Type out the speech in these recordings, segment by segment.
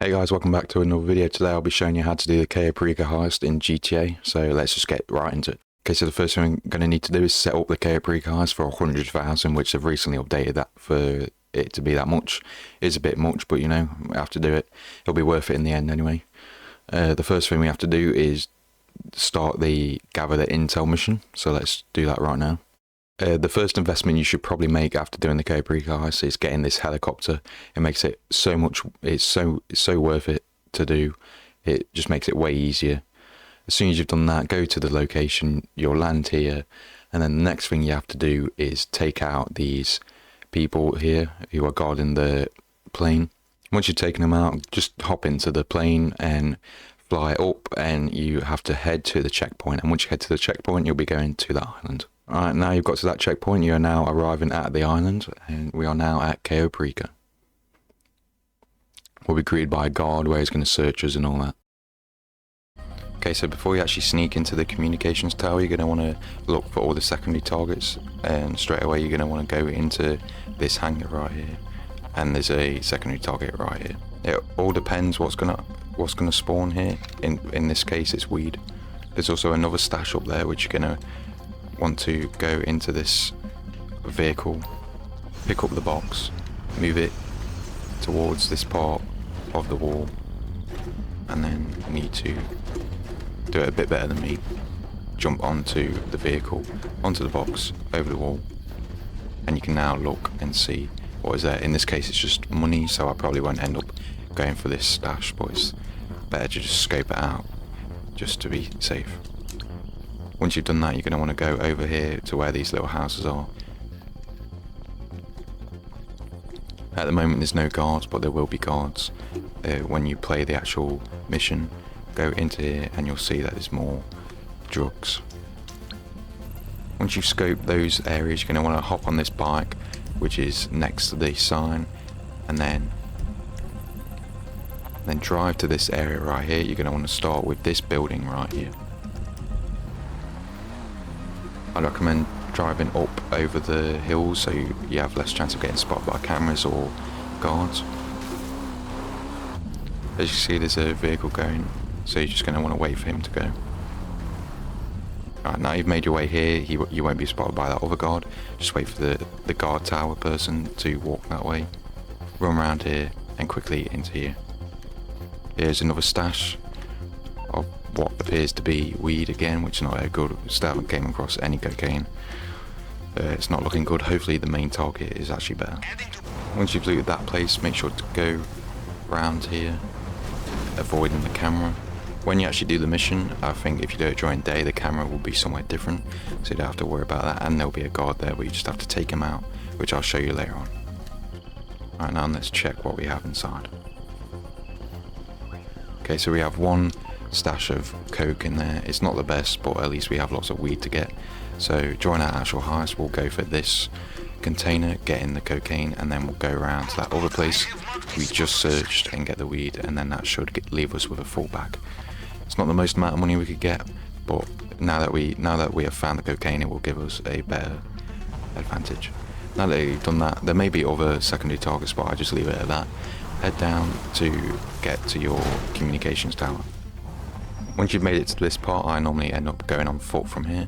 Hey guys, welcome back to another video. Today I'll be showing you how to do the CAYO PERICO Heist in GTA, so let's just get right into it. Okay, so the first thing I'm going to need to do is set up the CAYO PERICO Heist for 100,000, which they've recently updated that for it to be that much. It is a bit much, but you know, we have to do it. It'll be worth it in the end anyway. The first thing we have to do is gather the intel mission, so let's do that right now. The first investment you should probably make after doing the CAYO PERICO Heist is getting this helicopter. It makes it so much, it's so worth it to do. It just makes it way easier. As soon as you've done that, go to the location, you'll land here, and then the next thing you have to do is take out these people here who are guarding the plane. Once you've taken them out, just hop into the plane and fly up, and you have to head to the checkpoint. And once you head to the checkpoint, you'll be going to the island. Alright, now you've got to that checkpoint, you are now arriving at the island, and we are now at CAYO PERICO. We'll be greeted by a guard where he's going to search us and all that. Okay, so before you actually sneak into the communications tower, you're going to want to look for all the secondary targets, and straight away you're going to want to go into this hangar right here, and there's a secondary target right here. It all depends what's gonna spawn here. In this case, it's weed. There's also another stash up there which you're going to want to go into this vehicle, pick up the box, move it towards this part of the wall, and then you need to do it a bit better than me. Jump onto the vehicle, onto the box, over the wall, and you can now look and see what is there. In this case it's just money, so I probably won't end up going for this stash, but it's better to just scope it out just to be safe. Once you've done that, you're going to want to go over here to where these little houses are. At the moment there's no guards, but there will be guards when you play the actual mission. Go into here and you'll see that there's more drugs. Once you've scoped those areas, you're going to want to hop on this bike which is next to the sign, and then drive to this area right here. You're going to want to start with this building right here. I recommend driving up over the hills so you have less chance of getting spotted by cameras or guards. As you see, there's a vehicle going, so you're just going to want to wait for him to go. Alright, now you've made your way here, you won't be spotted by that other guard. Just wait for the guard tower person to walk that way. Run around here and quickly into here. Here's another stash of what appears to be weed again, which is not a good. Still haven't came across any cocaine. It's not looking good. Hopefully the main target is actually better. Once you've looted that place, make sure to go round here, avoiding the camera. When you actually do the mission, I think if you do it during day, the camera will be somewhere different, so you don't have to worry about that, and there'll be a guard there, but you just have to take him out, which I'll show you later on. Alright, now let's check what we have inside. Okay, so we have one stash of coke in there. It's not the best, but at least we have lots of weed to get. So during our actual heist, we'll go for this container, get in the cocaine, and then we'll go around to that other place we just searched and get the weed, and then that should leave us with a full bag. It's not the most amount of money we could get, but now that we have found the cocaine, it will give us a better advantage. Now that you've done that, there may be other secondary targets, but I just leave it at that. Head down to get to your communications tower. Once you've made it to this part, I normally end up going on foot from here,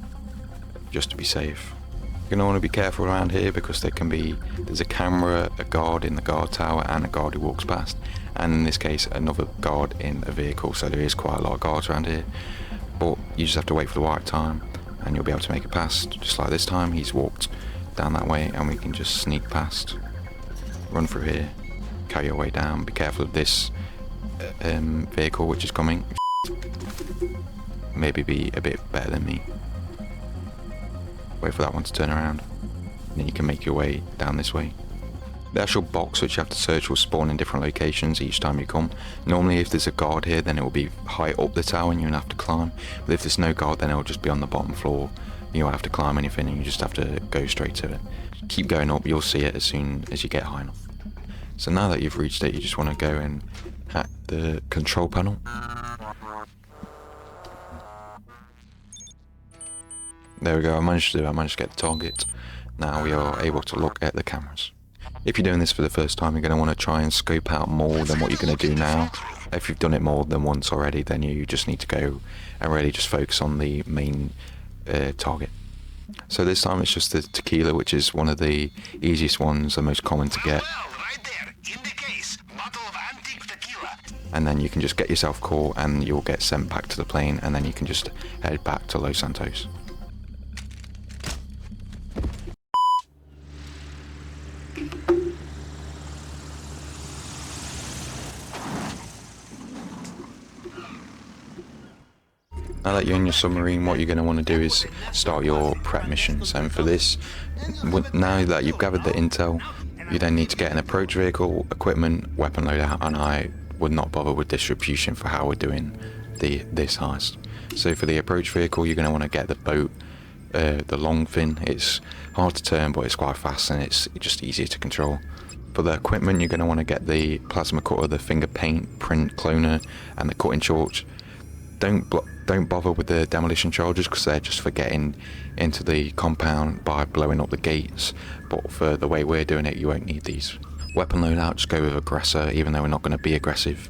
just to be safe. You're going to want to be careful around here because there's a camera, a guard in the guard tower, and a guard who walks past, and in this case another guard in a vehicle, so there is quite a lot of guards around here. But you just have to wait for the right time and you'll be able to make it past. Just like this time, he's walked down that way and we can just sneak past. Run through here, carry your way down. Be careful of this vehicle which is coming. Maybe be a bit better than me. Wait for that one to turn around, and then you can make your way down this way. The actual box which you have to search will spawn in different locations each time you come. Normally if there's a guard here, then it will be high up the tower and you'll have to climb, but if there's no guard, then it will just be on the bottom floor. You won't have to climb anything, and you just have to go straight to it. Keep going up, you'll see it as soon as you get high enough. So now that you've reached it, you just want to go and hack the control panel. There we go, I managed to get the target. Now we are able to look at the cameras. If you're doing this for the first time, you're going to want to try and scope out more than what you're going to do now. If you've done it more than once already, then you just need to go and really just focus on the main target. So this time it's just the tequila, which is one of the easiest ones, the most common to get. And then you can just get yourself caught and you'll get sent back to the plane, and then you can just head back to Los Santos. Now that you're in your submarine, what you're going to want to do is start your prep missions. And for this, now that you've gathered the intel, you then need to get an approach vehicle, equipment, weapon loadout, and I would not bother with distribution for how we're doing this heist. So for the approach vehicle, you're going to want to get the boat, the Longfin. It's hard to turn, but it's quite fast and it's just easier to control. For the equipment, you're going to want to get the plasma cutter, the finger paint, print cloner, and the cutting torch. Don't bother with the demolition charges because they're just for getting into the compound by blowing up the gates, but for the way we're doing it, you won't need these. Weapon loadout, just go with aggressor, even though we're not going to be aggressive.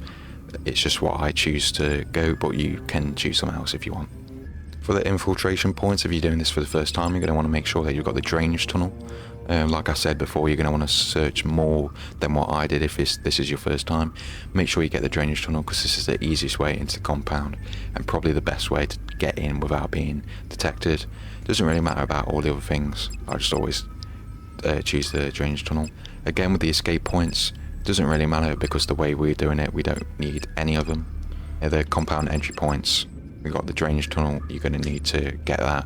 It's just what I choose to go, but you can choose something else if you want. For the infiltration points, if you're doing this for the first time, you're going to want to make sure that you've got the drainage tunnel. Like I said before, you're going to want to search more than what I did if this is your first time. Make sure you get the drainage tunnel because this is the easiest way into the compound and probably the best way to get in without being detected. Doesn't really matter about all the other things. I just always choose the drainage tunnel. Again, with the escape points, doesn't really matter because the way we're doing it, we don't need any of them. The compound entry points, we've got the drainage tunnel, you're going to need to get that.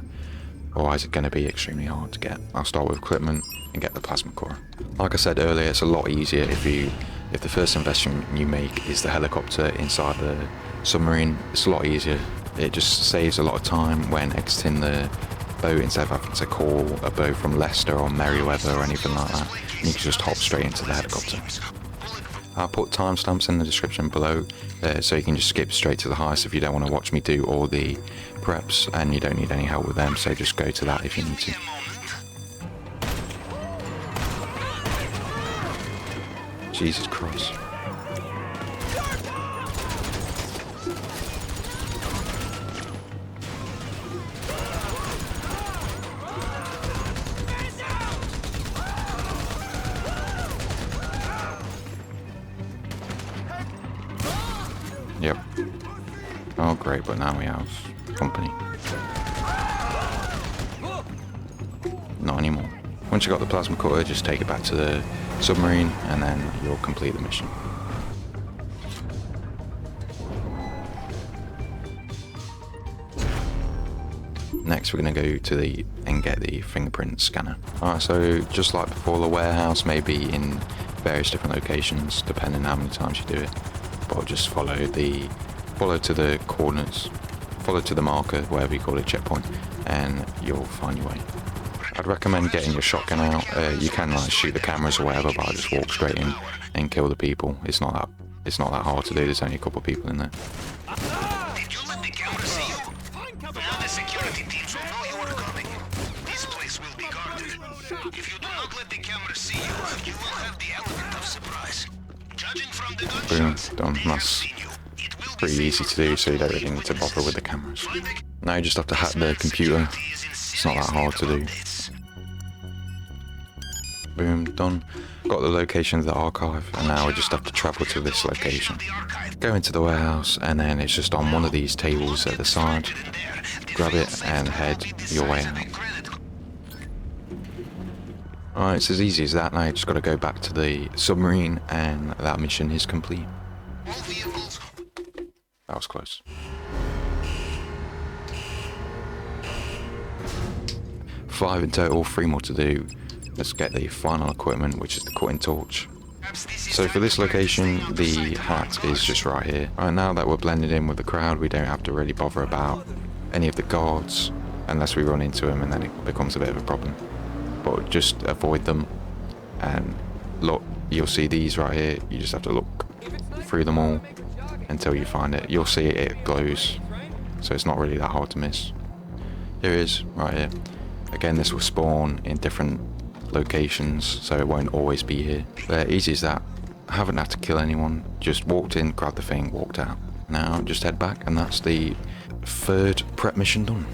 Otherwise it's going to be extremely hard to get. I'll start with equipment and get the plasma core. Like I said earlier, it's a lot easier if the first investment you make is the helicopter inside the submarine. It's a lot easier. It just saves a lot of time when exiting the boat instead of having to call a boat from Leicester or Merryweather or anything like that. You can just hop straight into the helicopter. I'll put timestamps in the description below so you can just skip straight to the heist if you don't want to watch me do all the preps and you don't need any help with them, so just go to that if you need to. Jesus Christ. Yep. Oh great, but now we have company. Not anymore. Once you got the plasma cutter, just take it back to the submarine and then you'll complete the mission. Next we're going to go and get the fingerprint scanner. Alright, so just like before, the warehouse may be in various different locations depending on how many times you do it. But just follow to the coordinates, follow to the marker, whatever you call it, checkpoint, and you'll find your way. I'd recommend getting your shotgun out. You can like shoot the cameras or whatever, but I just walk straight in and kill the people. It's not that hard to do. There's only a couple of people in there. Did you let the camera see you? Now the security teams will know you are coming. This place will be guarded. If you do not let the camera see you, you will have the element of surprise. Judging from the gunshots, boom, done. That's pretty easy to do, so you don't really need to bother with the cameras. Now you just have to hack the computer. It's not that hard to do. Boom, done. Got the location of the archive, and now we just have to travel to this location. Go into the warehouse, and then it's just on one of these tables at the side. Grab it and head your way out. Alright, it's as easy as that. Now you just got to go back to the submarine and that mission is complete. That was close. Five in total, 3 more to do. Let's get the final equipment, which is the cutting torch. So for this location, the hat is just right here. Right, now that we're blended in with the crowd, we don't have to really bother about any of the guards unless we run into them, and then it becomes a bit of a problem. But just avoid them, and look, you'll see these right here. You just have to look through them all until you find it. You'll see it glows, so it's not really that hard to miss. Here it is, right here. Again, this will spawn in different locations, so it won't always be here. They're easy as that. I haven't had to kill anyone, just walked in, grabbed the thing, walked out. Now just head back, and that's the third prep mission done.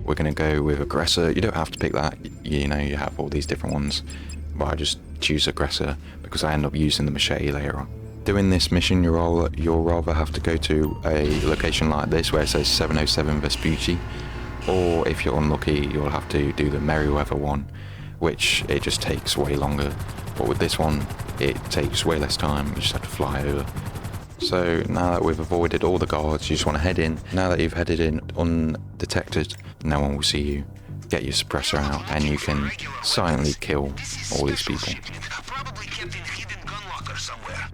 We're going to go with aggressor. You don't have to pick that, you know, you have all these different ones, but I just choose aggressor because I end up using the machete later on. Doing this mission, you'll rather have to go to a location like this where it says 707 Vespucci, or if you're unlucky, you'll have to do the Merryweather one, which it just takes way longer. But with this one, it takes way less time, you just have to fly over. So now that we've avoided all the guards, you just want to head in. Now that you've headed in undetected, no one will see you. Get your suppressor out and you can silently kill all these people. Probably kept in hidden gun locker somewhere.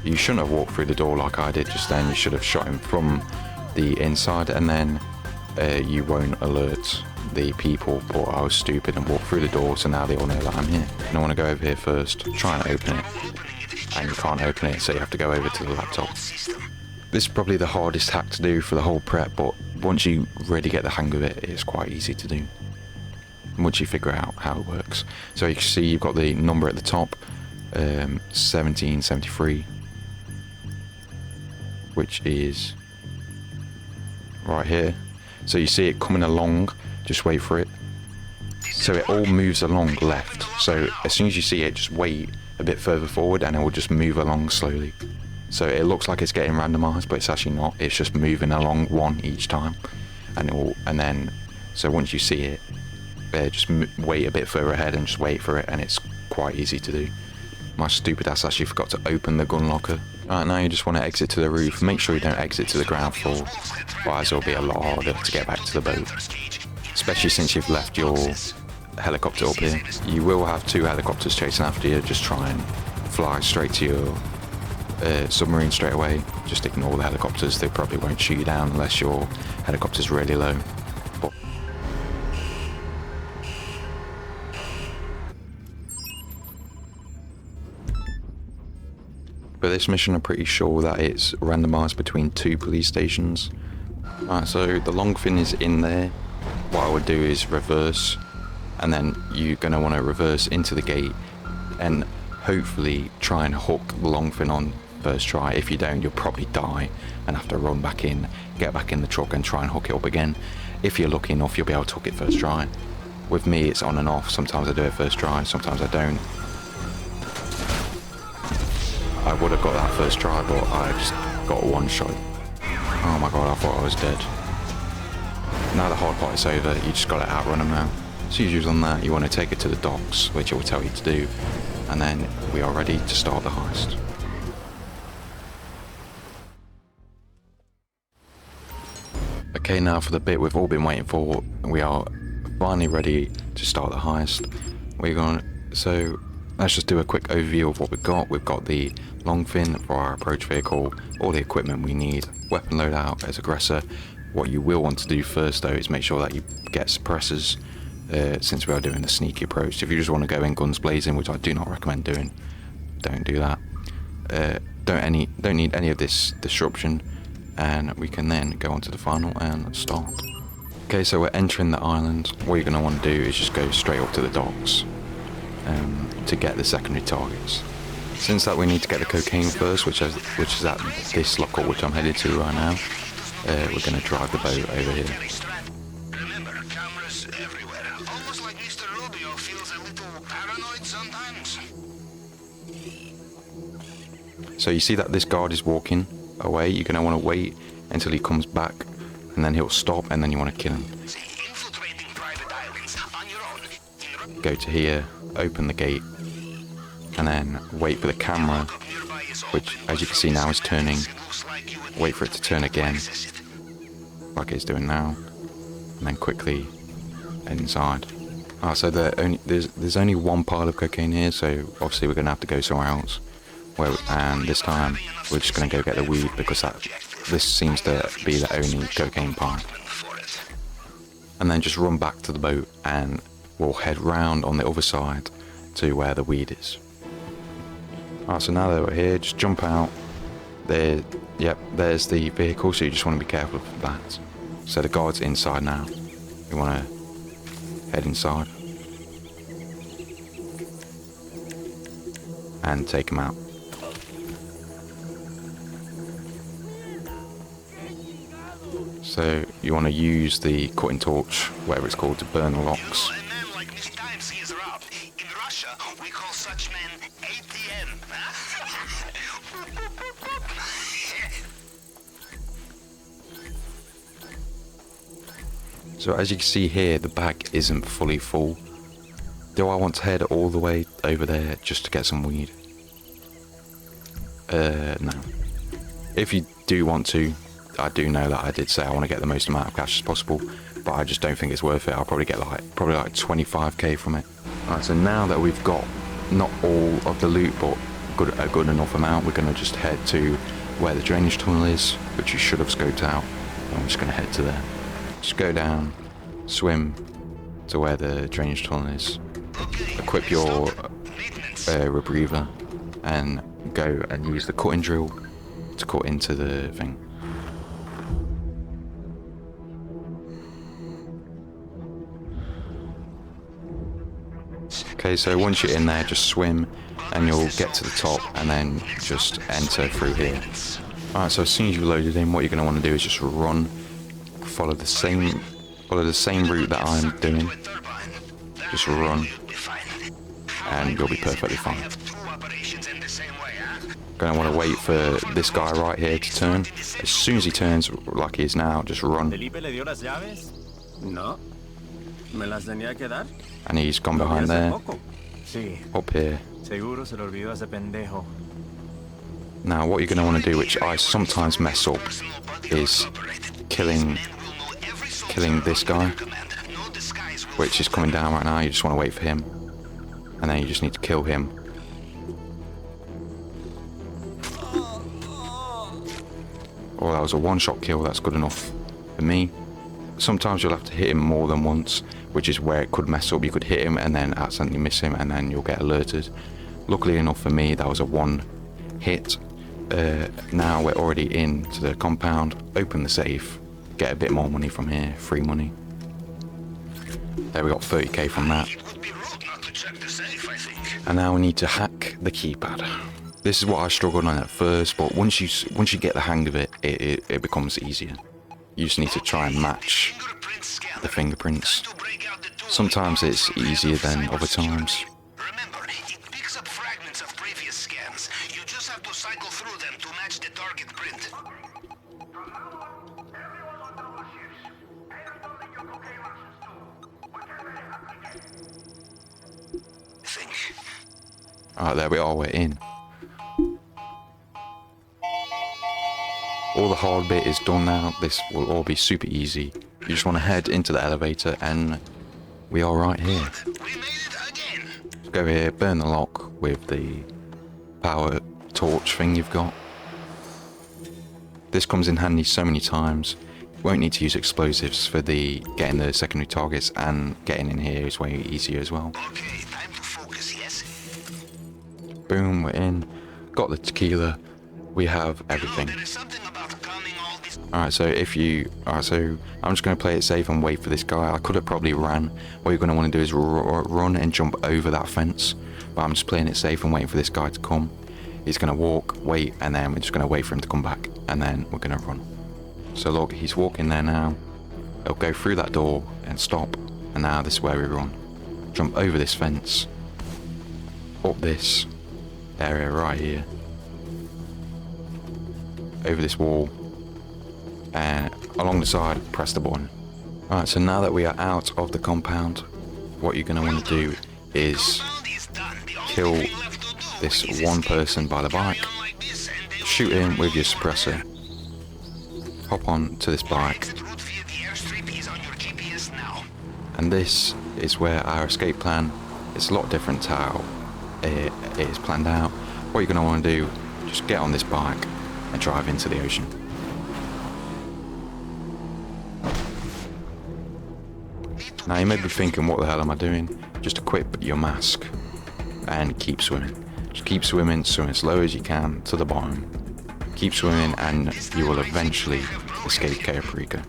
You shouldn't have walked through the door like I did just then. You should have shot him from the inside, and then you won't alert the people. But I was stupid and walked through the door, so now they all know that I'm here. And I want to go over here first, try and open it, and you can't open it, so you have to go over to the laptop. This is probably the hardest hack to do for the whole prep, but once you really get the hang of it, it's quite easy to do. Once you figure out how it works. So you can see you've got the number at the top, 1773, which is right here. So you see it coming along, just wait for it. So it all moves along left. So as soon as you see it, just wait a bit further forward and it will just move along slowly. So it looks like it's getting randomized, but it's actually not. It's just moving along one each time, so once you see it, just wait a bit further ahead and just wait for it, and it's quite easy to do. My stupid ass actually forgot to open the gun locker. Alright, now you just want to exit to the roof. Make sure you don't exit to the ground floor, otherwise it'll be a lot harder to get back to the boat. Especially since you've left your helicopter up here. You will have 2 helicopters chasing after you. Just try and fly straight to your submarine straight away. Just ignore the helicopters. They probably won't shoot you down unless your helicopter's really low. But for this mission, I'm pretty sure that it's randomized between 2 police stations. Alright, so the Longfin is in there. What I would do is reverse, and then you're going to want to reverse into the gate and hopefully try and hook the Longfin on first try. If you don't, you'll probably die and have to run back in, get back in the truck and try and hook it up again. If you're lucky enough, you'll be able to hook it first try. With me, it's on and off. Sometimes I do it first try, sometimes I don't. I would have got that first try, but I just got one shot. Oh my god, I thought I was dead. Now the hard part is over, you just got to outrun them now. As soon as you've done that, you want to take it to the docks, which it will tell you to do, and then we are ready to start the heist. Okay, now for the bit we've all been waiting for. We are finally ready to start the heist. So let's just do a quick overview of what we've got. We've got the Longfin for our approach vehicle, all the equipment we need, weapon loadout as aggressor. What you will want to do first though is make sure that you get suppressors, since we are doing the sneaky approach. If you just want to go in guns blazing, which I do not recommend doing, don't do that. Don't need any of this disruption, and we can then go on to the final and start. Okay, so we're entering the island. What you're going to want to do is just go straight up to the docks to get the secondary targets. Since that we need to get the cocaine first, which is at this lockup which I'm headed to right now, we're going to drive the boat over here. Remember, cameras everywhere. Almost like Mr. Rubio feels a little paranoid sometimes. So you see that this guard is walking away. You're going to want to wait until he comes back, and then he'll stop, and then you want to kill him. Infiltrating private islands on your own. Go to here, open the gate, and then wait for the camera, which as you can see now is turning. Wait for it to turn again, like it's doing now, and then quickly head inside. So there's only 1 pile of cocaine here, so obviously we're going to have to go somewhere else. And this time we're just going to go get the weed, because this seems to be the only cocaine pile. And then just run back to the boat and we'll head round on the other side to where the weed is. Alright, so now that we're here, just jump out. There Yep, there's the vehicle, so you just want to be careful of that. So the guard's inside now. You want to head inside and take him out. So you want to use the cutting torch, whatever it's called, to burn the locks. A man like me times he is robbed. In Russia, we call such men ATM. So as you can see here, the bag isn't fully full. Do I want to head all the way over there just to get some weed? No. If you do want to, I do know that I did say I want to get the most amount of cash as possible, but I just don't think it's worth it. I'll probably get like 25k from it. Alright, so now that we've got not all of the loot, but a good enough amount, we're going to just head to where the drainage tunnel is, which you should have scoped out. I'm just going to head to there. Just go down, swim to where the drainage tunnel is, equip your rebreather, and go and use the cutting drill to cut into the thing. Okay, so once you're in there, just swim and you'll get to the top and then just enter through here. Alright, so as soon as you've loaded in, what you're going to want to do is just run, follow the same route that I'm doing. Just run and you'll be perfectly fine. Going to want to wait for this guy right here to turn. As soon as he turns like he is now, just run. And he's gone behind there, up here. Now what you're going to want to do, which I sometimes mess up, is killing this guy, which is coming down right now. You just want to wait for him, and then you just need to kill him. Oh, that was a one-shot kill. That's good enough for me. Sometimes you'll have to hit him more than once, which is where it could mess up. You could hit him and then accidentally miss him, and then you'll get alerted. Luckily enough for me, that was a one hit. Now we're already into the compound. Open the safe, get a bit more money from here, free money. There, we got 30k from that. And now we need to hack the keypad. This is what I struggled on at first, but once you get the hang of it, it becomes easier. You just need to try and match the fingerprints. Sometimes it's easier than other times. Remember, it picks up fragments of previous scans. You just have to cycle through them to match the target print. Think. Alright, there we are, we're in. All the hard bit is done now. This will all be super easy. You just want to head into the elevator and we are right here. We made it again. Just go here, burn the lock with the power torch thing you've got. This comes in handy so many times. You won't need to use explosives for getting the secondary targets, and getting in here is way easier as well. Okay, time to focus, yes? Boom, we're in. Got the tequila. We have everything. There is something about calming all this. Alright, so I'm just going to play it safe and wait for this guy. I could have probably ran. What you're going to want to do is run and jump over that fence. But I'm just playing it safe and waiting for this guy to come. He's going to walk, wait, and then we're just going to wait for him to come back. And then we're going to run. So look, he's walking there now. He'll go through that door and stop. And now this is where we run. Jump over this fence. Up this area right here. Over this wall, and along the side, press the button. Alright, so now that we are out of the compound, what you're going to want to do is kill this one person by the bike, shoot him with your suppressor, hop on to this bike, and this is where our escape plan is a lot different to how it is planned out. What you're going to want to do, just get on this bike and drive into the ocean. Now you may be thinking, what the hell am I doing? Just equip your mask and keep swimming. Just keep swimming, swim as low as you can to the bottom. keep swimming and you will eventually escape CAYO PERICO.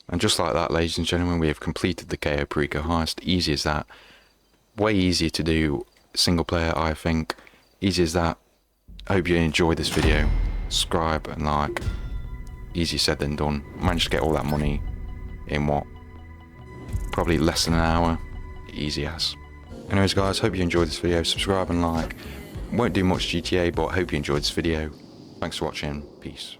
And just like that, ladies and gentlemen, we have completed the CAYO PERICO heist. Easy as that. Way easier to do single player, I think. Easy as that. I hope you enjoyed this video. Subscribe and like. Easier said than done. Managed to get all that money in what? Probably less than an hour. Easy as. Anyways guys, hope you enjoyed this video. Subscribe and like. Won't do much GTA, but hope you enjoyed this video. Thanks for watching. Peace.